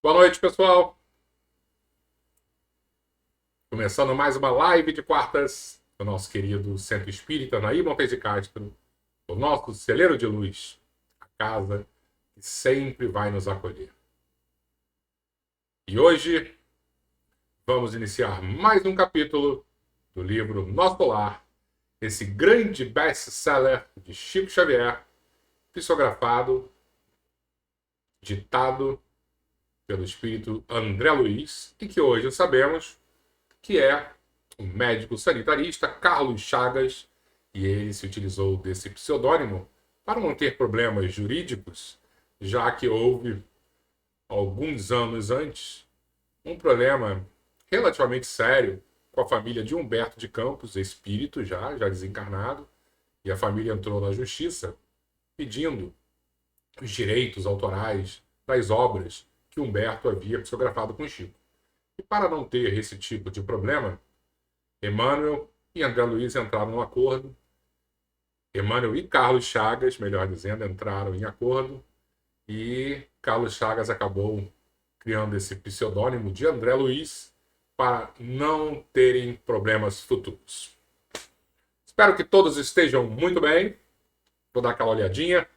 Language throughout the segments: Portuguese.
Boa noite, pessoal. Começando mais uma live de quartas do nosso querido Centro Espírita Naí Montes de Castro, o nosso celeiro de luz, a casa que sempre vai nos acolher. E hoje vamos iniciar mais um capítulo do livro Nosso Lar, esse grande best-seller de Chico Xavier, psicografado, ditado pelo espírito André Luiz, e que hoje sabemos que é o médico sanitarista Carlos Chagas, e ele se utilizou desse pseudônimo para não ter problemas jurídicos, já que houve, alguns anos antes, um problema relativamente sério com a família de Humberto de Campos, espírito já desencarnado, e a família entrou na justiça pedindo os direitos autorais das obras que Humberto havia psicografado com Chico. E para não ter esse tipo de problema, Emmanuel e André Luiz entraram num acordo. Emmanuel e Carlos Chagas, melhor dizendo, entraram em acordo. E Carlos Chagas acabou criando esse pseudônimo de André Luiz para não terem problemas futuros. Espero que todos estejam muito bem. Vou dar aquela olhadinha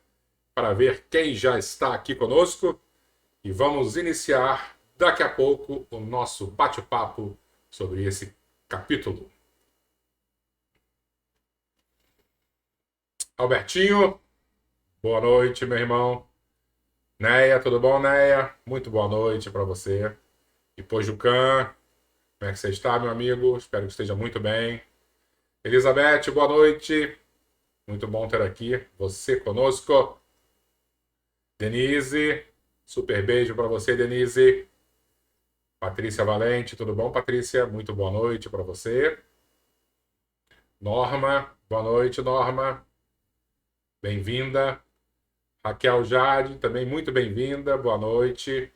para ver quem já está aqui conosco. E vamos iniciar daqui a pouco o nosso bate-papo sobre esse capítulo. Albertinho, boa noite, meu irmão. Neia, tudo bom, Neia? Muito boa noite para você. E Pojucan, como é que você está, meu amigo? Espero que esteja muito bem. Elizabeth, boa noite. Muito bom ter aqui você conosco. Denise, super beijo para você, Denise. Patrícia Valente, tudo bom, Patrícia? Muito boa noite para você. Norma, boa noite, Norma. Bem-vinda. Raquel Jade, também muito bem-vinda. Boa noite.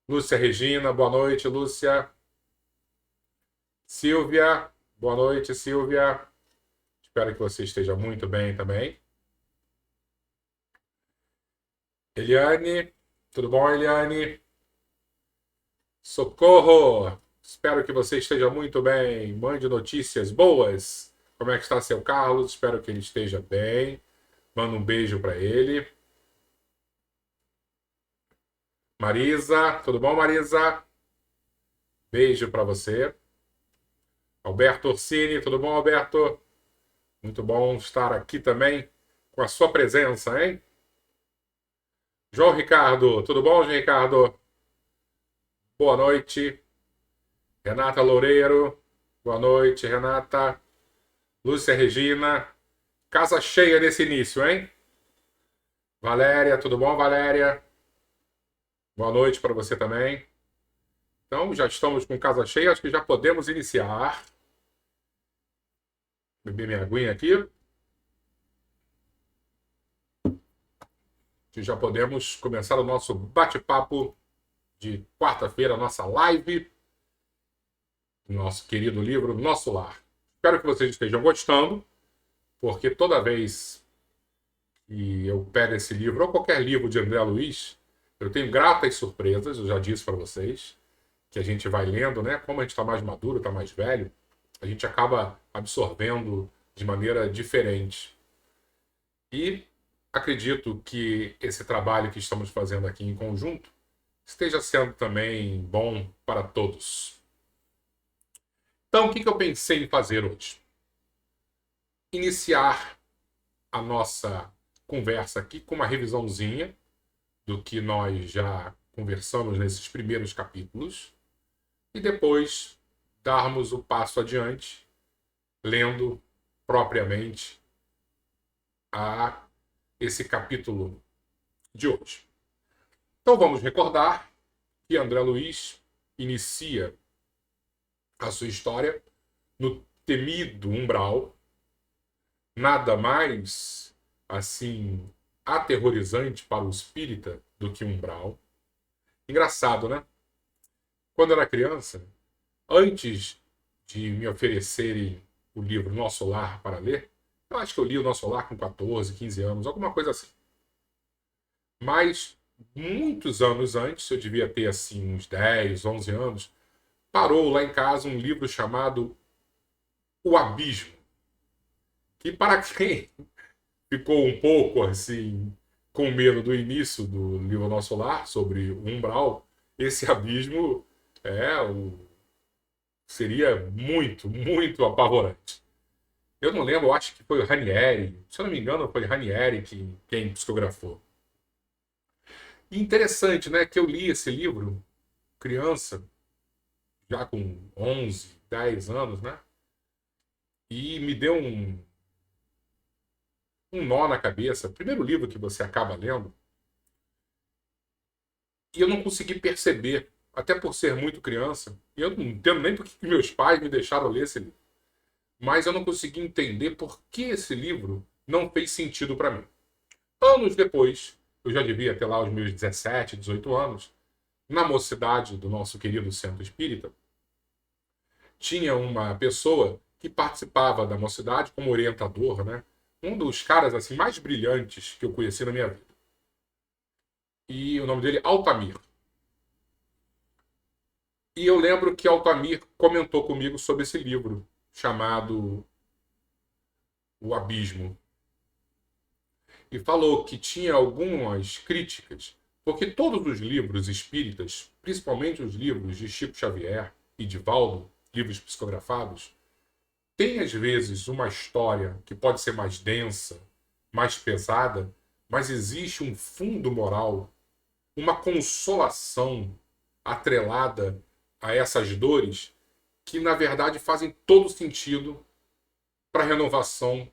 Lúcia Regina, boa noite, Lúcia. Silvia, boa noite, Silvia. Espero que você esteja muito bem também. Eliane, tudo bom, Eliane? Socorro! Espero que você esteja muito bem. Mande notícias boas. Como é que está seu Carlos? Espero que ele esteja bem. Manda um beijo para ele. Marisa, tudo bom, Marisa? Beijo para você. Alberto Orsini, tudo bom, Alberto? Muito bom estar aqui também com a sua presença, hein? João Ricardo, tudo bom, João Ricardo? Boa noite. Renata Loureiro, boa noite, Renata. Lúcia Regina, casa cheia nesse início, hein? Valéria, tudo bom, Valéria? Boa noite para você também. Então, já estamos com casa cheia, acho que já podemos iniciar. Beber minha aguinha aqui. E já podemos começar o nosso bate-papo de quarta-feira, nossa live, nosso querido livro Nosso Lar. Espero que vocês estejam gostando, porque toda vez que eu pego esse livro, ou qualquer livro de André Luiz, eu tenho gratas surpresas, eu já disse para vocês, que a gente vai lendo, né? Como a gente está mais maduro, está mais velho, a gente acaba absorvendo de maneira diferente. E acredito que esse trabalho que estamos fazendo aqui em conjunto esteja sendo também bom para todos. Então, o que eu pensei em fazer hoje? Iniciar a nossa conversa aqui com uma revisãozinha do que nós já conversamos nesses primeiros capítulos e depois darmos o passo adiante, lendo propriamente a esse capítulo de hoje. Então vamos recordar que André Luiz inicia a sua história no temido umbral, nada mais assim aterrorizante para o espírita do que umbral. Engraçado, né? Quando eu era criança, antes de me oferecerem o livro Nosso Lar para ler, eu acho que eu li o Nosso Lar com 14, 15 anos, alguma coisa assim. Mas muitos anos antes, eu devia ter assim uns 10, 11 anos, parou lá em casa um livro chamado O Abismo, que para quem ficou um pouco assim com medo do início do livro Nosso Lar sobre o umbral, esse abismo é o seria muito, muito apavorante. Eu não lembro, eu acho que foi o Ranieri, se eu não me engano, foi o Ranieri quem psicografou. E interessante, né, que eu li esse livro criança, já com 11, 10 anos, né? E me deu um nó na cabeça. Primeiro livro que você acaba lendo, e eu não consegui perceber, até por ser muito criança, e eu não entendo nem porque que meus pais me deixaram ler esse livro, mas eu não consegui entender por que esse livro não fez sentido para mim. Anos depois, eu já devia ter lá os meus 17, 18 anos, na mocidade do nosso querido Centro Espírita, tinha uma pessoa que participava da mocidade como orientador, né? Um dos caras assim mais brilhantes que eu conheci na minha vida. E o nome dele é Altamir. E eu lembro que Altamir comentou comigo sobre esse livro chamado O Abismo e falou que tinha algumas críticas, porque todos os livros espíritas, principalmente os livros de Chico Xavier e de Valdo, livros psicografados, tem às vezes uma história que pode ser mais densa, mais pesada, mas existe um fundo moral, uma consolação atrelada a essas dores que na verdade fazem todo sentido para a renovação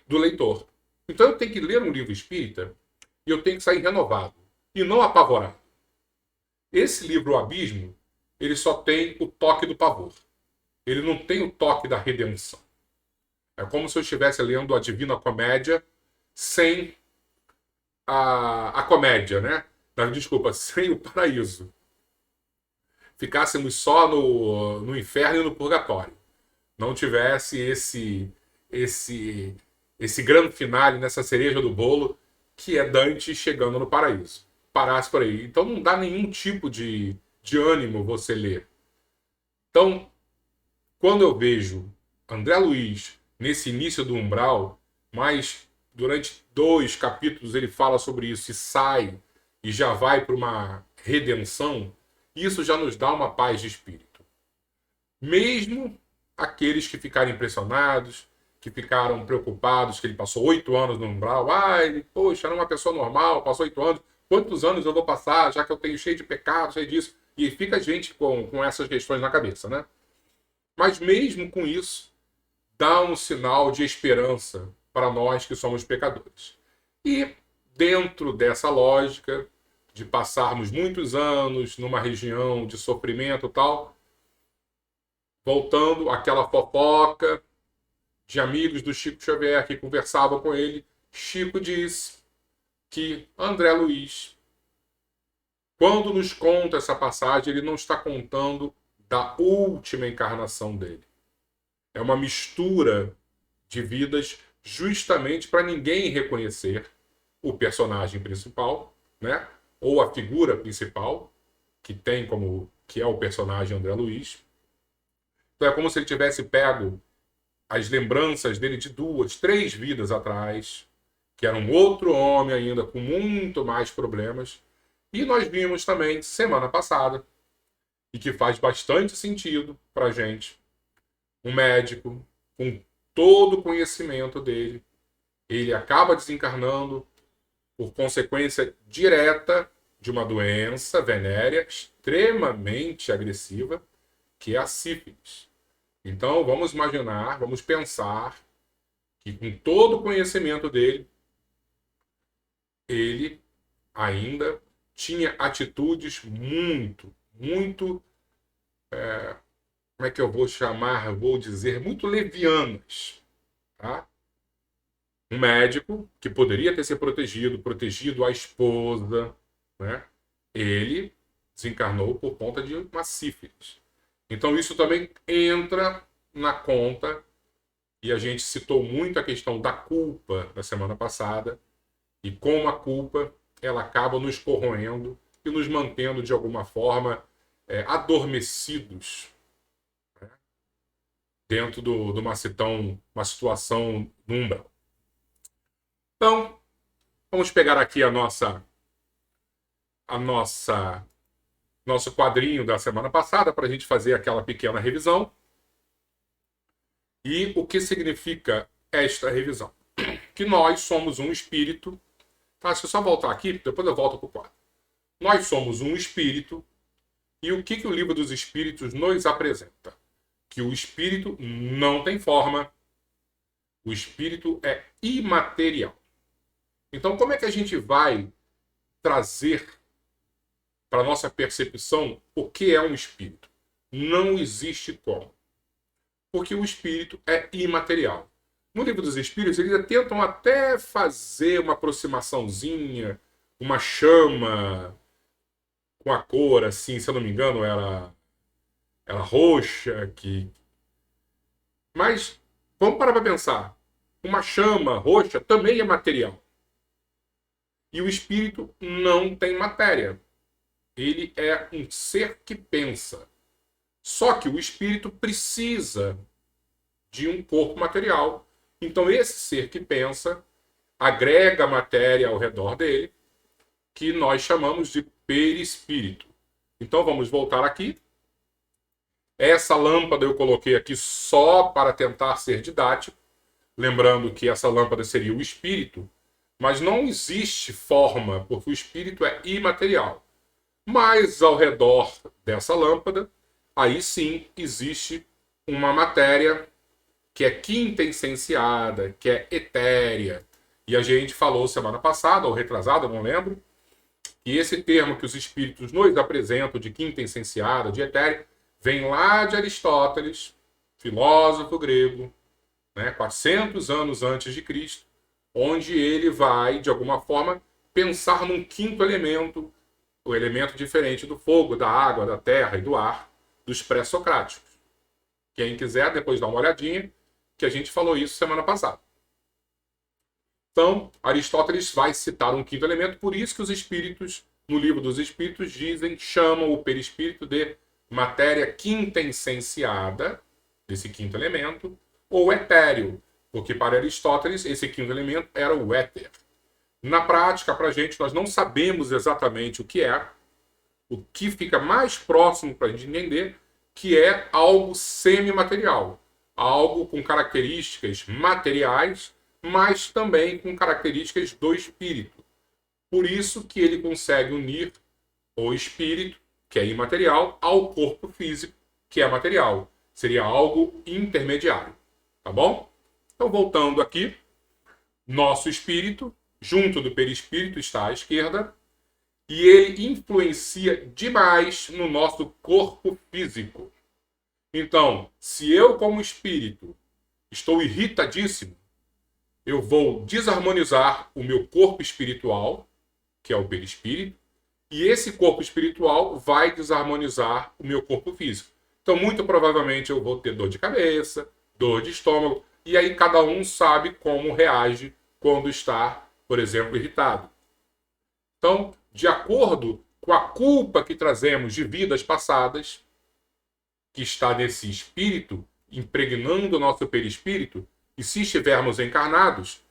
do leitor. Então eu tenho que ler um livro espírita e eu tenho que sair renovado e não apavorado. Esse livro, O Abismo, ele só tem o toque do pavor. Ele não tem o toque da redenção. É como se eu estivesse lendo a Divina Comédia sem a comédia, né? Desculpa, sem o paraíso. Ficássemos só no inferno e no purgatório. Não tivesse esse, esse grande finale nessa cereja do bolo que é Dante chegando no paraíso. Parasse por aí. Então não dá nenhum tipo de ânimo você ler. Então, quando eu vejo André Luiz nesse início do umbral, mas durante 2 capítulos ele fala sobre isso e sai e já vai para uma redenção, isso já nos dá uma paz de espírito. Mesmo aqueles que ficaram impressionados, que ficaram preocupados, que ele passou 8 anos no umbral, ele, poxa, era uma pessoa normal, passou 8 anos, quantos anos eu vou passar, já que eu tenho cheio de pecados, cheio disso, e fica a gente com essas questões na cabeça, né? Mas mesmo com isso, dá um sinal de esperança para nós que somos pecadores. E dentro dessa lógica de passarmos muitos anos numa região de sofrimento e tal, voltando àquela fofoca de amigos do Chico Xavier que conversavam com ele, Chico diz que André Luiz, quando nos conta essa passagem, ele não está contando da última encarnação dele. É uma mistura de vidas justamente para ninguém reconhecer o personagem principal, né? Ou a figura principal, que é o personagem André Luiz. Então é como se ele tivesse pego as lembranças dele de 2, 3 vidas atrás, que era um outro homem ainda com muito mais problemas. E nós vimos também semana passada, e que faz bastante sentido para a gente, um médico com todo o conhecimento dele, ele acaba desencarnando por consequência direta de uma doença venérea extremamente agressiva, que é a sífilis. Então vamos imaginar, vamos pensar que com todo o conhecimento dele, ele ainda tinha atitudes muito, muito, como é que eu vou chamar, vou dizer, muito levianas. Tá? Um médico que poderia ter se protegido a esposa, né? Ele desencarnou por conta de uma sífilis. Então isso também entra na conta, e a gente citou muito a questão da culpa na semana passada, e como a culpa ela acaba nos corroendo e nos mantendo, de alguma forma, adormecidos, né, dentro de uma situação umbral. Então, vamos pegar aqui a nosso quadrinho da semana passada para a gente fazer aquela pequena revisão. E o que significa esta revisão? Que nós somos um espírito. Tá? Se eu só voltar aqui, depois eu volto para o quadro. Nós somos um espírito. E o que o livro dos espíritos nos apresenta? Que o espírito não tem forma. O espírito é imaterial. Então, como é que a gente vai trazer para a nossa percepção o que é um espírito? Não existe como. Porque o espírito é imaterial. No livro dos espíritos, eles tentam até fazer uma aproximaçãozinha, uma chama com a cor, assim, se eu não me engano, era roxa. Mas vamos parar para pensar. Uma chama roxa também é material. E o espírito não tem matéria. Ele é um ser que pensa. Só que o espírito precisa de um corpo material. Então esse ser que pensa agrega matéria ao redor dele, que nós chamamos de perispírito. Então vamos voltar aqui. Essa lâmpada eu coloquei aqui só para tentar ser didático, lembrando que essa lâmpada seria o espírito, mas não existe forma, porque o espírito é imaterial. Mas ao redor dessa lâmpada, aí sim existe uma matéria que é quintessenciada, que é etérea. E a gente falou semana passada, ou retrasada, não lembro, que esse termo que os espíritos nos apresentam de quintessenciada, de etérea, vem lá de Aristóteles, filósofo grego, né, 400 anos antes de Cristo, onde ele vai, de alguma forma, pensar num quinto elemento, o elemento diferente do fogo, da água, da terra e do ar, dos pré-socráticos. Quem quiser, depois dá uma olhadinha, que a gente falou isso semana passada. Então, Aristóteles vai citar um quinto elemento, por isso que os espíritos, no livro dos espíritos, chamam o perispírito de matéria quintessenciada, desse quinto elemento, ou etéreo, porque para Aristóteles esse quinto elemento era o éter. Na prática, para a gente, nós não sabemos exatamente o que é. O que fica mais próximo para a gente entender que é algo semimaterial, algo com características materiais, mas também com características do espírito. Por isso que ele consegue unir o espírito, que é imaterial, ao corpo físico, que é material. Seria algo intermediário. Tá bom? Então, voltando aqui, nosso espírito, junto do perispírito, está à esquerda, e ele influencia demais no nosso corpo físico. Então, se eu, como espírito, estou irritadíssimo, eu vou desarmonizar o meu corpo espiritual, que é o perispírito, e esse corpo espiritual vai desarmonizar o meu corpo físico. Então, muito provavelmente, eu vou ter dor de cabeça, dor de estômago, e aí cada um sabe como reage quando está, por exemplo, irritado. Então, de acordo com a culpa que trazemos de vidas passadas, que está nesse espírito, impregnando o nosso perispírito, e se estivermos encarnados,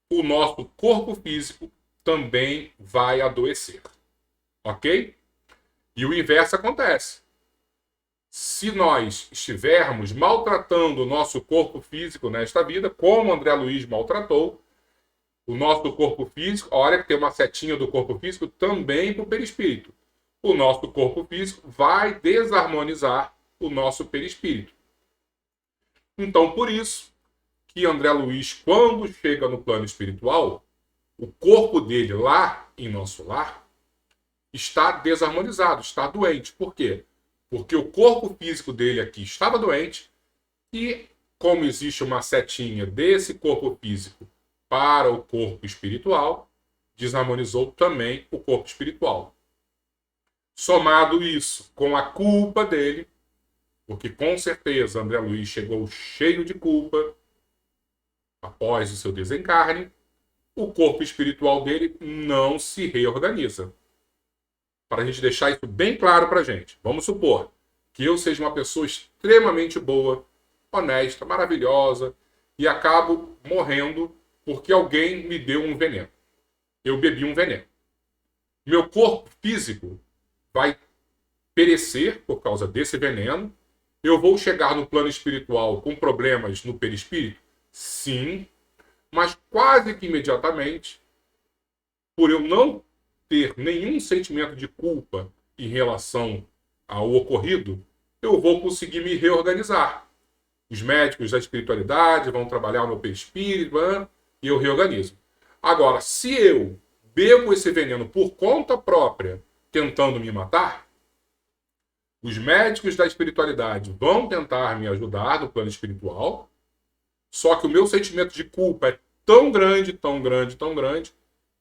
o nosso corpo físico também vai adoecer. Ok? E o inverso acontece. Se nós estivermos maltratando o nosso corpo físico nesta vida, como André Luiz maltratou, o nosso corpo físico, olha que tem uma setinha do corpo físico também para o perispírito. O nosso corpo físico vai desarmonizar o nosso perispírito. Então, por isso que André Luiz, quando chega no plano espiritual, o corpo dele lá em nosso lar está desarmonizado, está doente. Por quê? Porque o corpo físico dele aqui estava doente e, como existe uma setinha desse corpo físico para o corpo espiritual, desarmonizou também o corpo espiritual. Somado isso com a culpa dele, porque com certeza André Luiz chegou cheio de culpa após o seu desencarne, o corpo espiritual dele não se reorganiza. Para a gente deixar isso bem claro para a gente. Vamos supor que eu seja uma pessoa extremamente boa, honesta, maravilhosa, e acabo morrendo porque alguém me deu um veneno. Eu bebi um veneno. Meu corpo físico vai perecer por causa desse veneno. Eu vou chegar no plano espiritual com problemas no perispírito? Sim, mas quase que imediatamente, por eu não ter nenhum sentimento de culpa em relação ao ocorrido, eu vou conseguir me reorganizar. Os médicos da espiritualidade vão trabalhar o meu perispírito e eu reorganizo. Agora, se eu bebo esse veneno por conta própria, tentando me matar, os médicos da espiritualidade vão tentar me ajudar no plano espiritual, só que o meu sentimento de culpa é tão grande, tão grande, tão grande,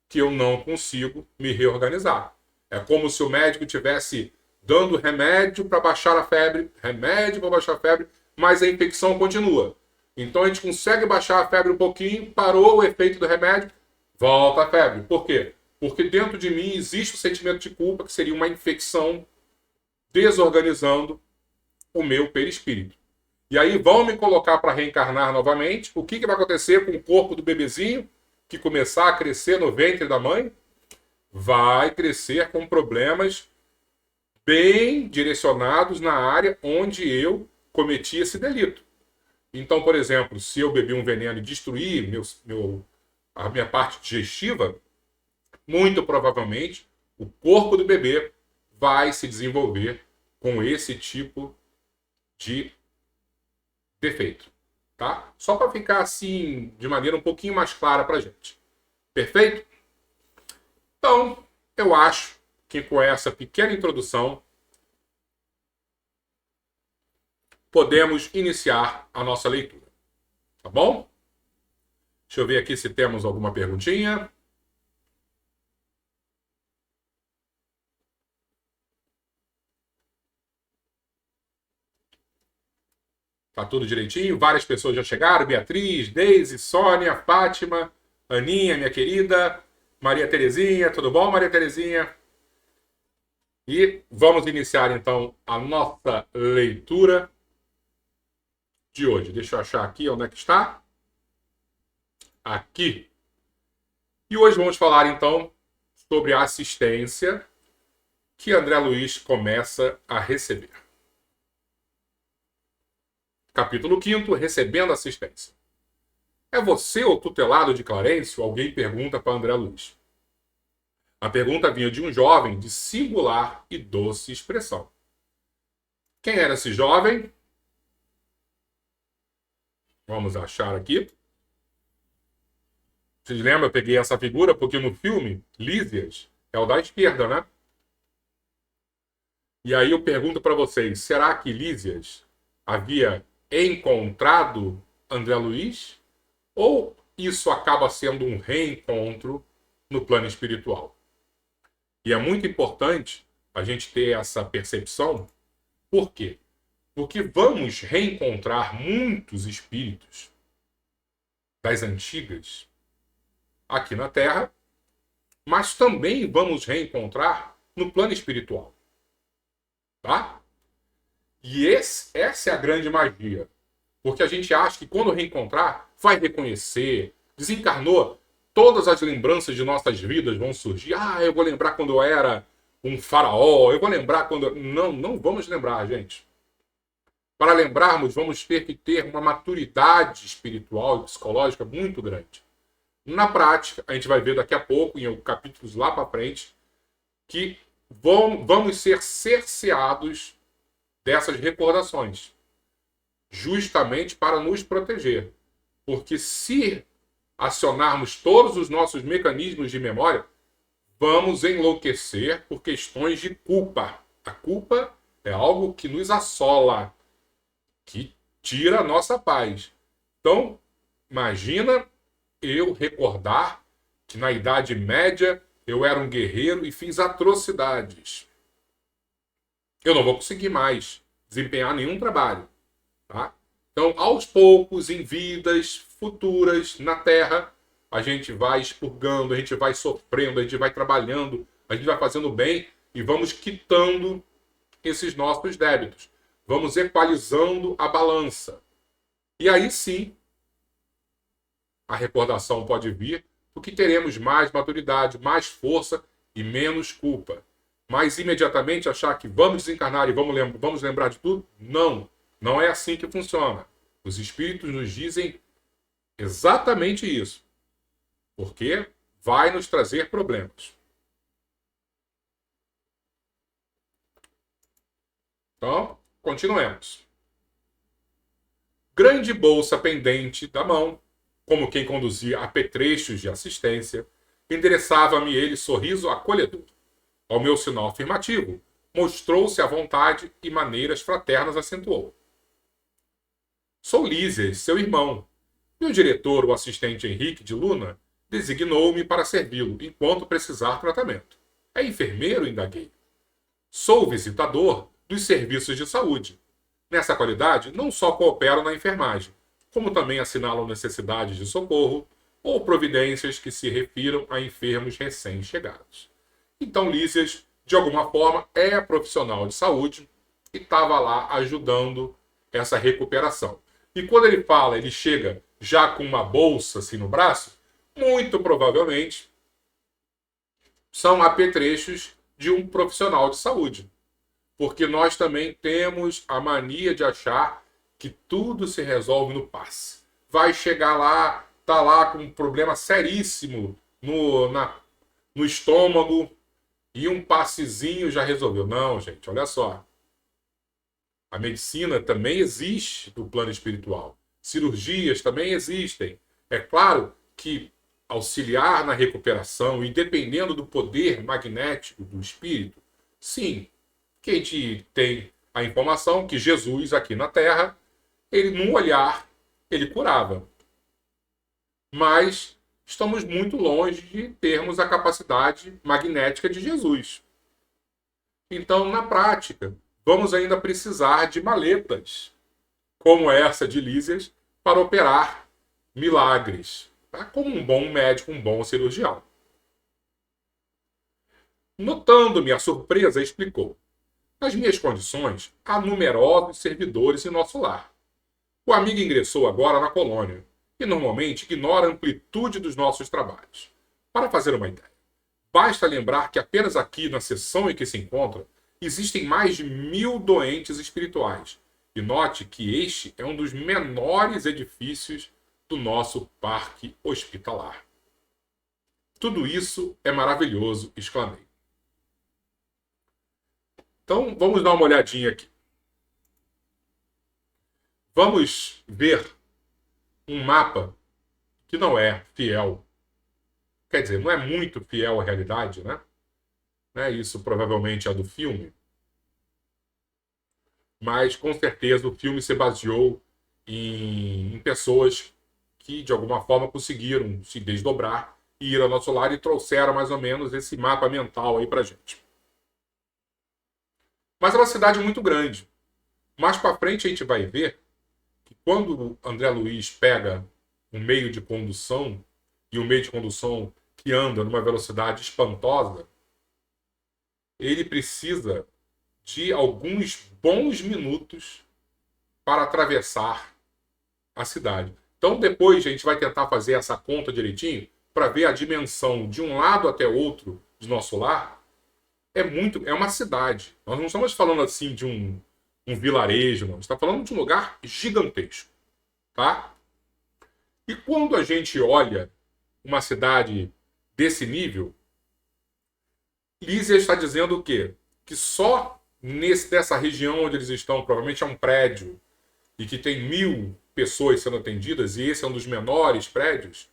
que eu não consigo me reorganizar. É como se o médico tivesse dando remédio para baixar a febre, mas a infecção continua. Então a gente consegue baixar a febre um pouquinho, parou o efeito do remédio, volta a febre. Por quê? Porque dentro de mim existe o sentimento de culpa, que seria uma infecção desorganizando o meu perispírito. E aí vão me colocar para reencarnar novamente. O que vai acontecer com o corpo do bebezinho que começar a crescer no ventre da mãe? Vai crescer com problemas bem direcionados na área onde eu cometi esse delito. Então, por exemplo, se eu bebi um veneno e destruir a minha parte digestiva, muito provavelmente o corpo do bebê vai se desenvolver com esse tipo de defeito. Tá? Só para ficar assim, de maneira um pouquinho mais clara para a gente. Perfeito? Então, eu acho que com essa pequena introdução, podemos iniciar a nossa leitura. Tá bom? Deixa eu ver aqui se temos alguma perguntinha. Tá tudo direitinho? Várias pessoas já chegaram. Beatriz, Deise, Sônia, Fátima, Aninha, minha querida, Maria Terezinha. Tudo bom, Maria Terezinha? E vamos iniciar, então, a nossa leitura de hoje. Deixa eu achar aqui onde é que está. Aqui. E hoje vamos falar, então, sobre a assistência que André Luiz começa a receber. Capítulo 5, recebendo assistência. É você o tutelado de Clarencio? Alguém pergunta para André Luiz. A pergunta vinha de um jovem de singular e doce expressão. Quem era esse jovem? Vamos achar aqui. Vocês lembram? Eu peguei essa figura porque no filme, Lísias é o da esquerda, né? E aí eu pergunto para vocês, será que Lísias havia encontrado André Luiz? Ou isso acaba sendo um reencontro no plano espiritual? E é muito importante a gente ter essa percepção. Por quê? Porque vamos reencontrar muitos espíritos das antigas aqui na Terra, mas também vamos reencontrar no plano espiritual. Tá? E essa é a grande magia. Porque a gente acha que quando reencontrar, vai reconhecer, desencarnou, todas as lembranças de nossas vidas vão surgir. Ah, eu vou lembrar quando eu era um faraó, eu vou lembrar quando... Não vamos lembrar, gente. Para lembrarmos, vamos ter que ter uma maturidade espiritual e psicológica muito grande. Na prática, a gente vai ver daqui a pouco, em capítulos lá para frente, que vamos ser cerceados dessas recordações, justamente para nos proteger. Porque se acionarmos todos os nossos mecanismos de memória, vamos enlouquecer por questões de culpa. A culpa é algo que nos assola, que tira a nossa paz. Então, imagina eu recordar que na Idade Média eu era um guerreiro e fiz atrocidades. Eu não vou conseguir mais desempenhar nenhum trabalho. Tá? Então, aos poucos, em vidas futuras na Terra, a gente vai expurgando, a gente vai sofrendo, a gente vai trabalhando, a gente vai fazendo bem e vamos quitando esses nossos débitos. Vamos equalizando a balança. E aí sim, a recordação pode vir, porque teremos mais maturidade, mais força e menos culpa. Mas imediatamente achar que vamos desencarnar e vamos lembrar de tudo? Não, não é assim que funciona. Os espíritos nos dizem exatamente isso, porque vai nos trazer problemas. Então, continuemos. Grande bolsa pendente da mão, como quem conduzia apetrechos de assistência, endereçava-me ele sorriso acolhedor. Ao meu sinal afirmativo, mostrou-se à vontade e maneiras fraternas acentuou. Sou Lísias, seu irmão, e o diretor, o assistente Henrique de Luna, designou-me para servi-lo enquanto precisar tratamento. É enfermeiro? Indaguei. Sou visitador dos serviços de saúde. Nessa qualidade, não só coopero na enfermagem, como também assinalo necessidades de socorro ou providências que se refiram a enfermos recém-chegados. Então, Lísias, de alguma forma, é profissional de saúde e estava lá ajudando essa recuperação. E quando ele fala, ele chega já com uma bolsa assim no braço, muito provavelmente são apetrechos de um profissional de saúde. Porque nós também temos a mania de achar que tudo se resolve no passe. Vai chegar lá, tá lá com um problema seríssimo no estômago e um passezinho já resolveu. Não, gente, olha só. A medicina também existe no plano espiritual. Cirurgias também existem. É claro que auxiliar na recuperação e dependendo do poder magnético do espírito, sim, que a gente tem a informação que Jesus aqui na Terra, ele num olhar, ele curava. Mas estamos muito longe de termos a capacidade magnética de Jesus. Então, na prática, vamos ainda precisar de maletas, como essa de Lísias, para operar milagres, tá? Como um bom médico, um bom cirurgião. Notando-me a surpresa, explicou. Nas minhas condições, há numerosos servidores em nosso lar. O amigo ingressou agora na colônia e normalmente ignora a amplitude dos nossos trabalhos. Para fazer uma ideia, basta lembrar que apenas aqui na seção em que se encontra existem mais de 1000 doentes espirituais. E note que este é um dos menores edifícios do nosso parque hospitalar. Tudo isso é maravilhoso, exclamei. Então, vamos dar uma olhadinha aqui. Vamos ver um mapa que não é fiel. Quer dizer, não é muito fiel à realidade, né? Isso provavelmente é do filme. Mas, com certeza, o filme se baseou em pessoas que, de alguma forma, conseguiram se desdobrar e ir ao nosso lar e trouxeram mais ou menos esse mapa mental aí pra gente. Mas é uma cidade muito grande. Mais para frente a gente vai ver que quando o André Luiz pega um meio de condução, e um meio de condução que anda numa velocidade espantosa, ele precisa de alguns bons minutos para atravessar a cidade. Então depois a gente vai tentar fazer essa conta direitinho para ver a dimensão de um lado até outro do nosso lar. É uma cidade. Nós não estamos falando assim de um vilarejo, não. A gente está falando de um lugar gigantesco, tá? E quando a gente olha uma cidade desse nível, Lísias está dizendo o quê? Que só dessa região onde eles estão, provavelmente é um prédio, e que tem 1000 pessoas sendo atendidas, e esse é um dos menores prédios,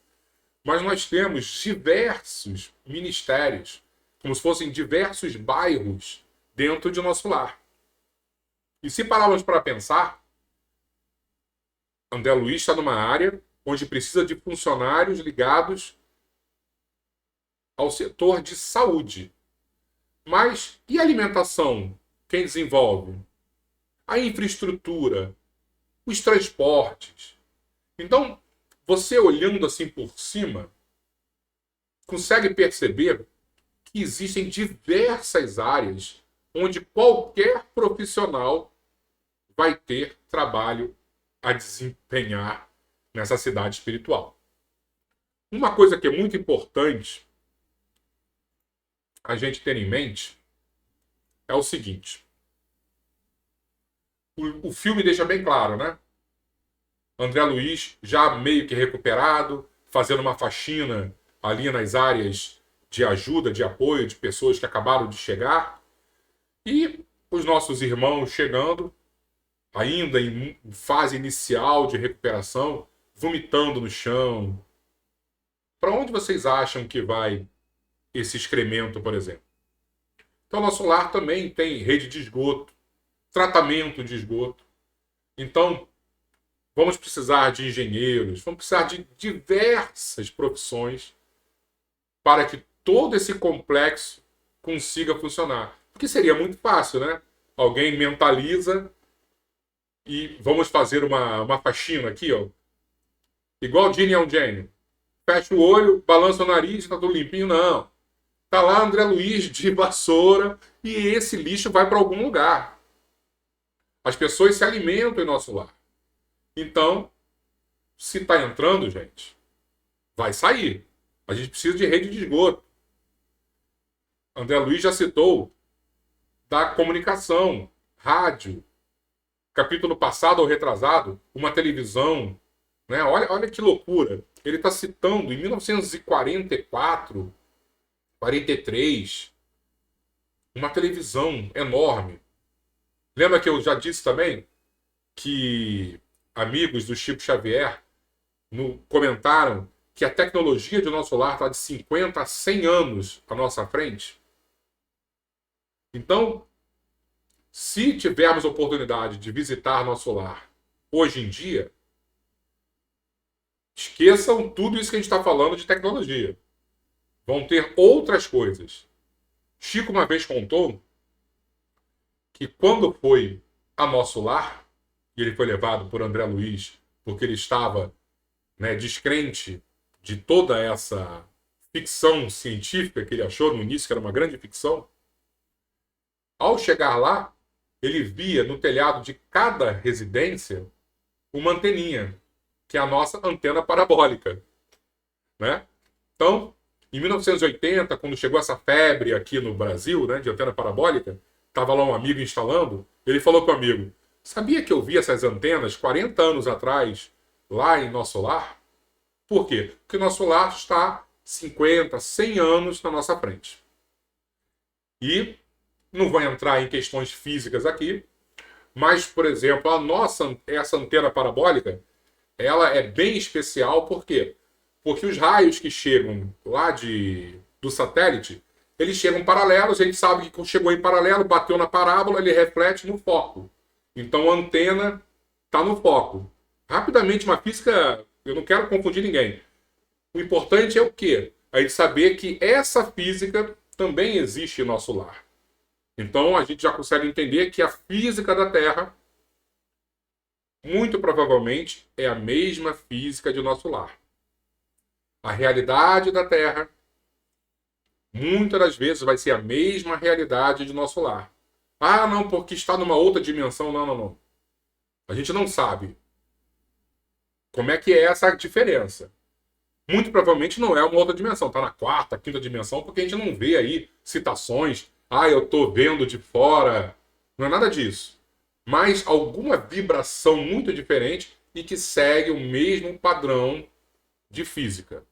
mas nós temos diversos ministérios, como se fossem diversos bairros dentro de nosso lar. E se pararmos para pensar, André Luiz está numa área onde precisa de funcionários ligados ao setor de saúde. Mas e a alimentação? Quem desenvolve? A infraestrutura, os transportes. Então, você olhando assim por cima, consegue perceber que existem diversas áreas onde qualquer profissional vai ter trabalho a desempenhar nessa cidade espiritual. Uma coisa que é muito importante a gente ter em mente é o seguinte. O filme deixa bem claro, né? André Luiz já meio que recuperado, fazendo uma faxina ali nas áreas de ajuda, de apoio de pessoas que acabaram de chegar. E os nossos irmãos chegando, ainda em fase inicial de recuperação, vomitando no chão. Para onde vocês acham que vai esse excremento, por exemplo? Então, nosso lar também tem rede de esgoto, tratamento de esgoto. Então, vamos precisar de engenheiros, vamos precisar de diversas profissões para que todo esse complexo consiga funcionar. Porque seria muito fácil, né? Alguém mentaliza e vamos fazer uma faxina aqui, ó. Igual Yin e Yang. Fecha o olho, balança o nariz, está tudo limpinho. Não. Tá lá André Luiz de vassoura e esse lixo vai para algum lugar. As pessoas se alimentam em nosso lar. Então, se está entrando, gente, vai sair. A gente precisa de rede de esgoto. André Luiz já citou da comunicação, rádio. Capítulo passado ou retrasado, uma televisão. Né? Olha que loucura. Ele está citando em 1944, 43, uma televisão enorme. Lembra que eu já disse também que amigos do Chico Xavier comentaram que a tecnologia de nosso lar está de 50 a 100 anos à nossa frente? Então, se tivermos oportunidade de visitar nosso lar hoje em dia, esqueçam tudo isso que a gente está falando de tecnologia. Vão ter outras coisas. Chico uma vez contou que quando foi a nosso lar, e ele foi levado por André Luiz, porque ele estava, né, descrente de toda essa ficção científica que ele achou no início, que era uma grande ficção. Ao chegar lá, ele via no telhado de cada residência uma anteninha, que é a nossa antena parabólica. Né? Então, em 1980, quando chegou essa febre aqui no Brasil, né, de antena parabólica, estava lá um amigo instalando, ele falou com o amigo, sabia que eu vi essas antenas 40 anos atrás, lá em nosso lar? Por quê? Porque nosso lar está 50, 100 anos na nossa frente. E não vou entrar em questões físicas aqui, mas, por exemplo, essa antena parabólica, ela é bem especial, por quê? Porque os raios que chegam lá do satélite, eles chegam paralelos, a gente sabe que chegou em paralelo, bateu na parábola, ele reflete no foco. Então a antena está no foco. Rapidamente, uma física, eu não quero confundir ninguém. O importante é o quê? A gente saber que essa física também existe em nosso lar. Então a gente já consegue entender que a física da Terra, muito provavelmente, é a mesma física de nosso lar. A realidade da Terra, muitas das vezes, vai ser a mesma realidade de nosso lar. Ah, não, porque está numa outra dimensão. Não. A gente não sabe como é que é essa diferença. Muito provavelmente não é uma outra dimensão. Está na quarta, quinta dimensão, porque a gente não vê aí citações. Ah, eu estou vendo de fora. Não é nada disso. Mas alguma vibração muito diferente e que segue o mesmo padrão de física.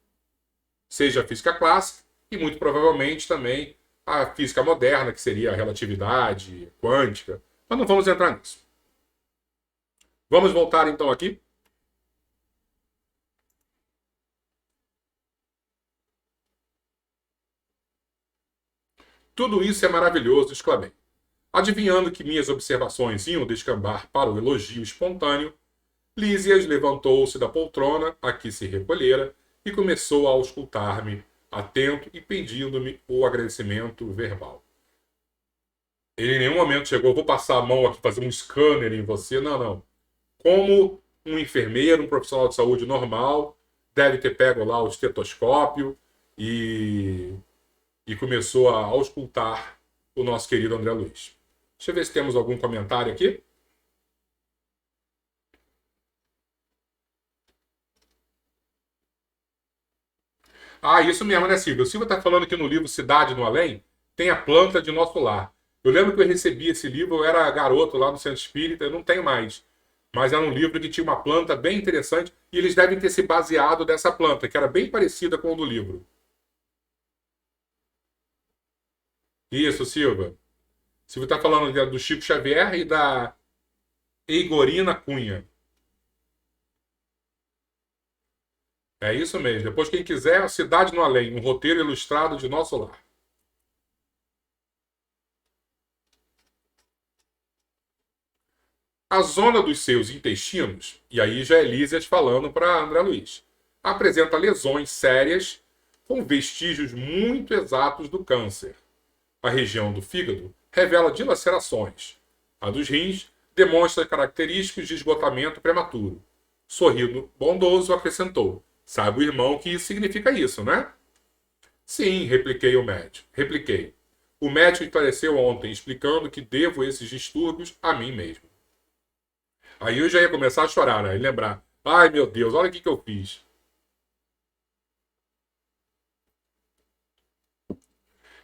Seja a física clássica e muito provavelmente também a física moderna, que seria a relatividade quântica. Mas não vamos entrar nisso. Vamos voltar então aqui. Tudo isso é maravilhoso, exclamei. Adivinhando que minhas observações iam descambar para o elogio espontâneo, Lísias levantou-se da poltrona a que se recolhera e começou a auscultar-me, atento e pedindo-me o agradecimento verbal. Ele em nenhum momento chegou, vou passar a mão aqui, fazer um scanner em você. Não. Como um enfermeiro, um profissional de saúde normal, deve ter pego lá o estetoscópio e, e começou a auscultar o nosso querido André Luiz. Deixa eu ver se temos algum comentário aqui. Ah, isso mesmo, né, Silvia? O Silvia está falando que no livro Cidade no Além tem a planta de Nosso Lar. Eu lembro que eu recebi esse livro, eu era garoto lá no Centro Espírita, eu não tenho mais. Mas era um livro que tinha uma planta bem interessante e eles devem ter se baseado dessa planta, que era bem parecida com o do livro. Isso, Silva. Silvia está falando do Chico Xavier e da Eigorina Cunha. É isso mesmo. Depois, quem quiser, Cidade no Além, um roteiro ilustrado de Nosso Lar. A zona dos seus intestinos, e aí já é Lísias falando para André Luiz, apresenta lesões sérias com vestígios muito exatos do câncer. A região do fígado revela dilacerações. A dos rins demonstra característicos de esgotamento prematuro. Sorrindo bondoso, acrescentou: sabe o irmão que isso significa isso, né? Sim, repliquei o médico. Repliquei. O médico esclareceu ontem, explicando que devo esses distúrbios a mim mesmo. Aí eu já ia começar a chorar, né? E lembrar: ai meu Deus, olha o que eu fiz.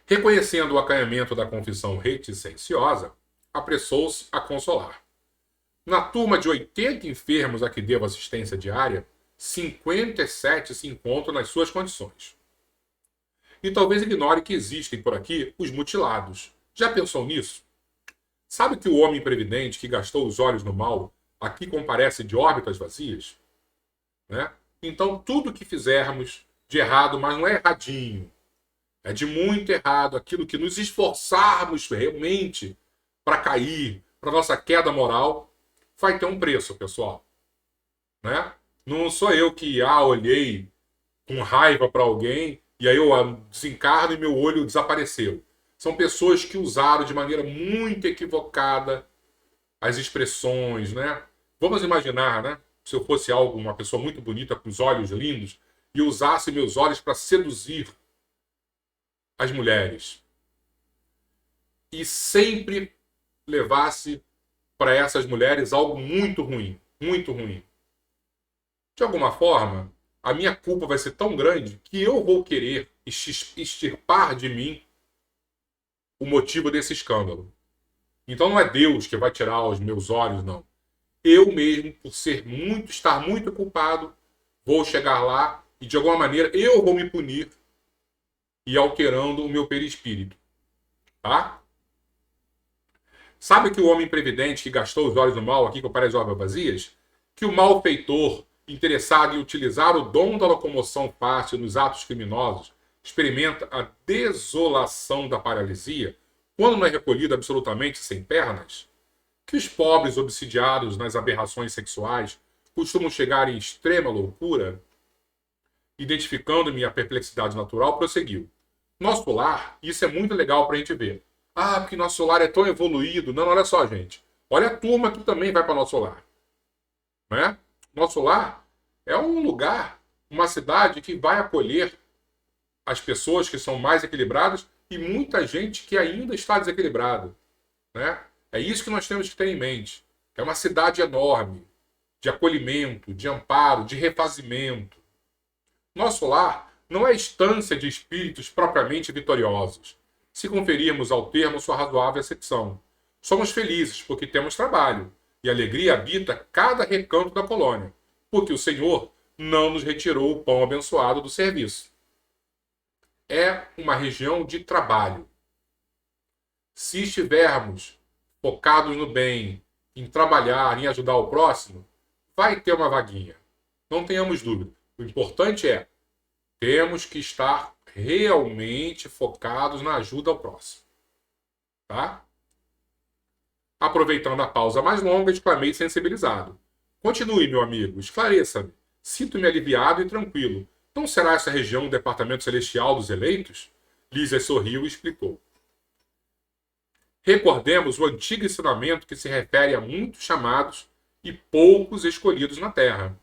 Reconhecendo o acanhamento da confissão reticenciosa, apressou-se a consolar. Na turma de 80 enfermos a que devo assistência diária, 57 se encontram nas suas condições. E talvez ignore que existem por aqui os mutilados. Já pensou nisso? Sabe que o homem previdente que gastou os olhos no mal aqui comparece de órbitas vazias? Né? Então, tudo que fizermos de errado, mas não é erradinho, é de muito errado, aquilo que nos esforçarmos realmente para cair, para nossa queda moral, vai ter um preço, pessoal. Né? Não sou eu que olhei com raiva para alguém e aí eu desencarno e meu olho desapareceu. São pessoas que usaram de maneira muito equivocada as expressões, né? Vamos imaginar, né? Se eu fosse uma pessoa muito bonita, com os olhos lindos, e usasse meus olhos para seduzir as mulheres. E sempre levasse para essas mulheres algo muito ruim, muito ruim. De alguma forma, a minha culpa vai ser tão grande que eu vou querer extirpar de mim o motivo desse escândalo. Então não é Deus que vai tirar os meus olhos, não. Eu mesmo, por estar muito culpado, vou chegar lá e de alguma maneira eu vou me punir e alterando o meu perispírito. Tá? Sabe que o homem previdente que gastou os olhos no mal aqui com as obras vazias? Que o malfeitor, interessado em utilizar o dom da locomoção fácil nos atos criminosos, experimenta a desolação da paralisia quando não é recolhido absolutamente sem pernas? Que os pobres obsidiados nas aberrações sexuais costumam chegar em extrema loucura? Identificando-me a perplexidade natural, prosseguiu. Nosso lar, isso é muito legal para a gente ver. Ah, porque nosso lar é tão evoluído. Não, olha só, gente. Olha a turma que também vai para nosso lar. Né? Nosso lar é um lugar, uma cidade que vai acolher as pessoas que são mais equilibradas e muita gente que ainda está desequilibrada. Né? É isso que nós temos que ter em mente. É uma cidade enorme, de acolhimento, de amparo, de refazimento. Nosso lar não é estância de espíritos propriamente vitoriosos, se conferirmos ao termo sua razoável acepção. Somos felizes porque temos trabalho, e a alegria habita cada recanto da colônia, porque o Senhor não nos retirou o pão abençoado do serviço. É uma região de trabalho. Se estivermos focados no bem, em trabalhar, em ajudar o próximo, vai ter uma vaguinha. Não tenhamos dúvida. O importante é, temos que estar realmente focados na ajuda ao próximo. Tá? Aproveitando a pausa mais longa, exclamei sensibilizado. Continue, meu amigo, esclareça-me. Sinto-me aliviado e tranquilo. Não será essa região o departamento celestial dos eleitos? Lísia sorriu e explicou. Recordemos o antigo ensinamento que se refere a muitos chamados e poucos escolhidos na terra.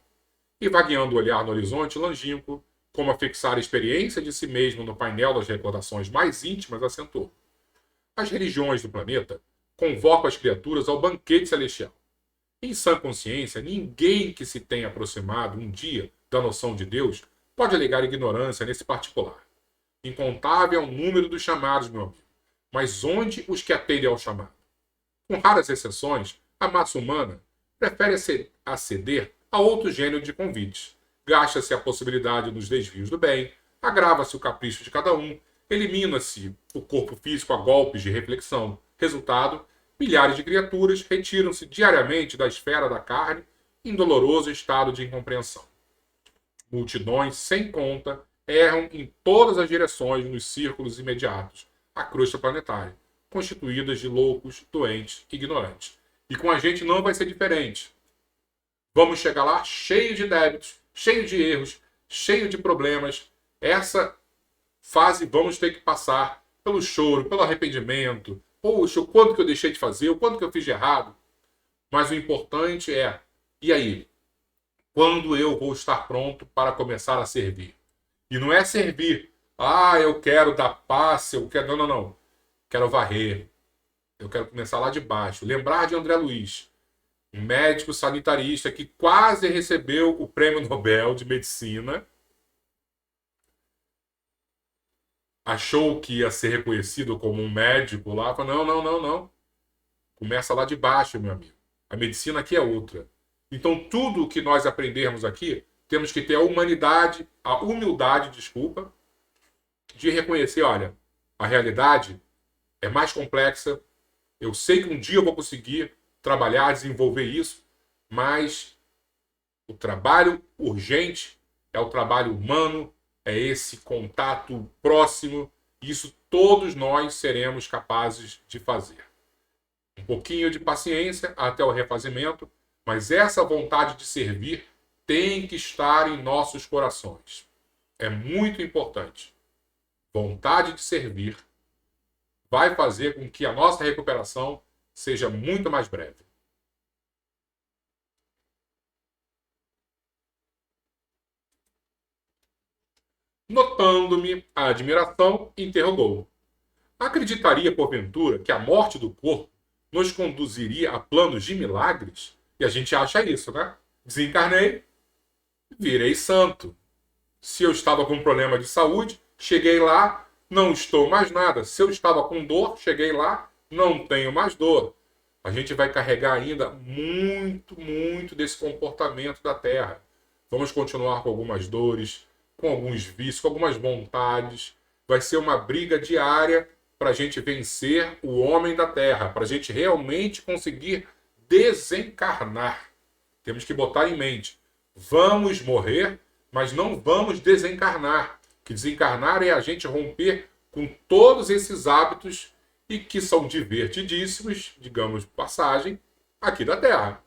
E vagueando o olhar no horizonte longínquo, como afixar a experiência de si mesmo no painel das recordações mais íntimas, acentuou: as religiões do planeta convocam as criaturas ao banquete celestial. Em sã consciência, ninguém que se tenha aproximado um dia da noção de Deus pode alegar ignorância nesse particular. Incontável é o número dos chamados, meu amigo, mas onde os que atendem ao chamado? Com raras exceções, a massa humana prefere aceder a outro gênero de convites. Gasta-se a possibilidade dos desvios do bem, agrava-se o capricho de cada um, elimina-se o corpo físico a golpes de reflexão. Resultado, milhares de criaturas retiram-se diariamente da esfera da carne em doloroso estado de incompreensão. Multidões sem conta erram em todas as direções nos círculos imediatos à crosta planetária, constituídas de loucos, doentes, ignorantes. E com a gente não vai ser diferente. Vamos chegar lá cheio de débitos, cheio de erros, cheio de problemas. Essa fase vamos ter que passar pelo choro, pelo arrependimento. Poxa, o quanto que eu deixei de fazer, o quanto que eu fiz de errado. Mas o importante é, e aí? Quando eu vou estar pronto para começar a servir? E não é servir. Eu quero dar passe, eu quero... Não. Quero varrer. Eu quero começar lá de baixo. Lembrar de André Luiz, um médico sanitarista que quase recebeu o Prêmio Nobel de Medicina. Achou que ia ser reconhecido como um médico lá. Falou, não. Começa lá de baixo, meu amigo. A medicina aqui é outra. Então, tudo que nós aprendermos aqui, temos que ter a humildade, de reconhecer, olha, a realidade é mais complexa. Eu sei que um dia eu vou conseguir trabalhar, desenvolver isso, mas o trabalho urgente é o trabalho humano, é esse contato próximo. Isso todos nós seremos capazes de fazer. Um pouquinho de paciência até o refazimento, mas essa vontade de servir tem que estar em nossos corações. É muito importante. Vontade de servir vai fazer com que a nossa recuperação seja muito mais breve. Notando-me a admiração, interrogou: acreditaria, porventura, que a morte do corpo nos conduziria a planos de milagres? E a gente acha isso, né? Desencarnei, virei santo. Se eu estava com um problema de saúde, cheguei lá, não estou mais nada. Se eu estava com dor, cheguei lá, não tenho mais dor. A gente vai carregar ainda muito desse comportamento da Terra. Vamos continuar com algumas dores, com alguns vícios, com algumas vontades. Vai ser uma briga diária para a gente vencer o homem da Terra, para a gente realmente conseguir desencarnar. Temos que botar em mente, vamos morrer, mas não vamos desencarnar. Que desencarnar é a gente romper com todos esses hábitos e que são divertidíssimos, digamos de passagem, aqui da Terra.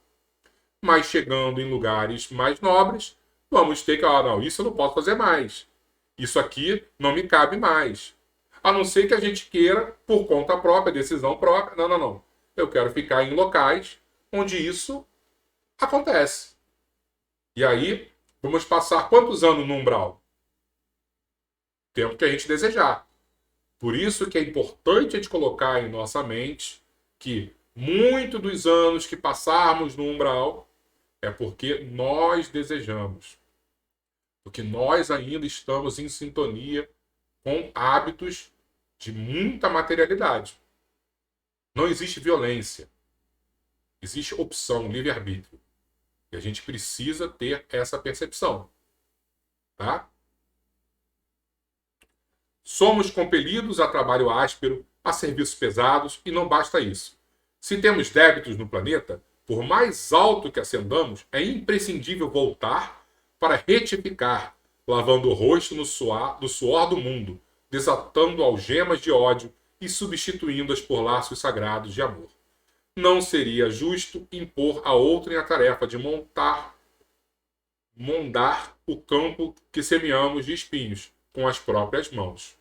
Mas chegando em lugares mais nobres, vamos ter que, não, isso eu não posso fazer mais. Isso aqui não me cabe mais. A não ser que a gente queira, por conta própria, decisão própria. Não. Eu quero ficar em locais onde isso acontece. E aí, vamos passar quantos anos no umbral? Tempo que a gente desejar. Por isso que é importante a gente colocar em nossa mente que muito dos anos que passarmos no umbral é porque nós desejamos. Porque nós ainda estamos em sintonia com hábitos de muita materialidade. Não existe violência. Existe opção, livre-arbítrio. E a gente precisa ter essa percepção. Tá? Somos compelidos a trabalho áspero, a serviços pesados, e não basta isso. Se temos débitos no planeta, por mais alto que ascendamos, é imprescindível voltar para retificar, lavando o rosto no suor do mundo, desatando algemas de ódio e substituindo-as por laços sagrados de amor. Não seria justo impor a outrem a tarefa de mondar o campo que semeamos de espinhos com as próprias mãos.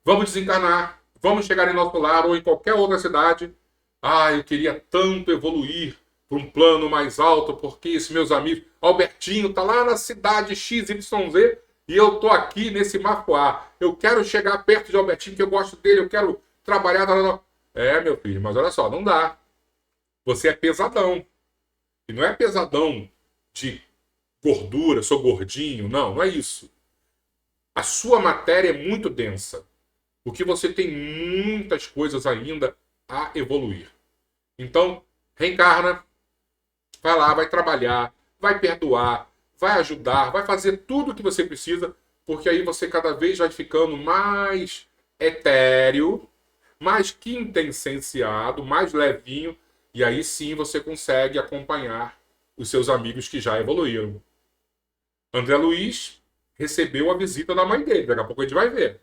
Vamos desencarnar, vamos chegar em nosso lar ou em qualquer outra cidade. Eu queria tanto evoluir para um plano mais alto, porque esses meus amigos, Albertinho tá lá na cidade XYZ e eu tô aqui nesse Mafuá. Eu quero chegar perto de Albertinho, que eu gosto dele, eu quero trabalhar. É, meu filho, mas olha só, não dá. Você é pesadão. E não é pesadão de gordura, sou gordinho, não, não é isso. A sua matéria é muito densa, porque você tem muitas coisas ainda a evoluir. Então, reencarna, vai lá, vai trabalhar, vai perdoar, vai ajudar, vai fazer tudo o que você precisa, porque aí você cada vez vai ficando mais etéreo, mais quintessenciado, mais levinho, e aí sim você consegue acompanhar os seus amigos que já evoluíram. André Luiz recebeu a visita da mãe dele, daqui a pouco a gente vai ver.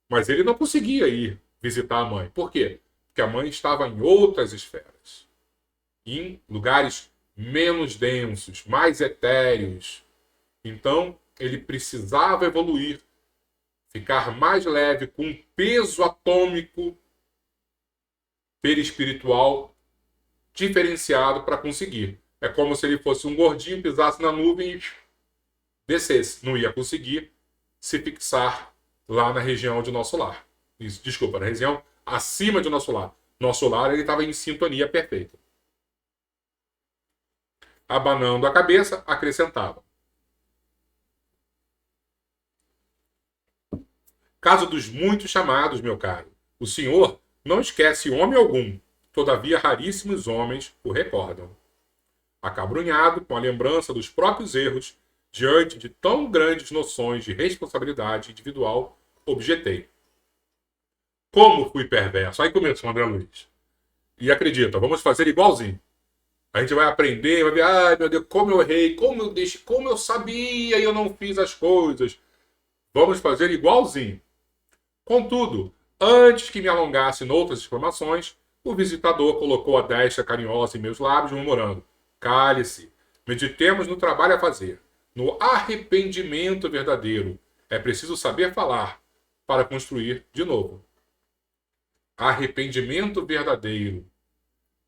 Mas ele não conseguia ir visitar a mãe. Por quê? Porque a mãe estava em outras esferas. Em lugares menos densos, mais etéreos. Então, ele precisava evoluir, ficar mais leve, com um peso atômico perispiritual diferenciado para conseguir. É como se ele fosse um gordinho, pisasse na nuvem e descesse. Não ia conseguir se fixar lá na região de nosso lar. Isso, desculpa, na região acima de nosso lar. Nosso lar ele estava em sintonia perfeita. Abanando a cabeça, acrescentava: caso dos muitos chamados, meu caro, o senhor não esquece homem algum, todavia raríssimos homens o recordam. Acabrunhado com a lembrança dos próprios erros, diante de tão grandes noções de responsabilidade individual, objetei: como fui perverso. Aí começou o André Luiz. E acredita, vamos fazer igualzinho. A gente vai aprender, vai ver, ai meu Deus, como eu errei, como eu deixei, como eu sabia e eu não fiz as coisas. Vamos fazer igualzinho. Contudo, antes que me alongasse noutras exclamações, o visitador colocou a destra carinhosa em meus lábios, murmurando: cale-se, meditemos no trabalho a fazer, no arrependimento verdadeiro. É preciso saber falar para construir de novo. Arrependimento verdadeiro.